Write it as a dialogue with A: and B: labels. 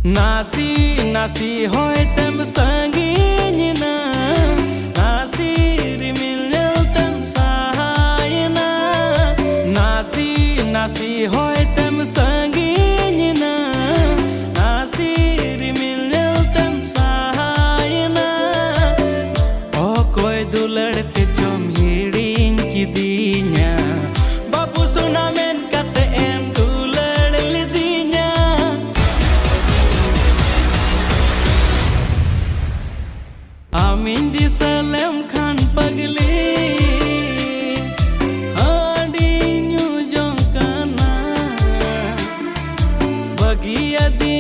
A: Nasi nasi hoy tem sanginya na nasi rimil tem sahayna nasi nasi hoy tem sanginya na nasi rimil tem sahayna okoy duladte chom hirin kidinya babu suna men kate em dulad lidinya Amin di salem khan pagli hadi nyu jong kana bagia di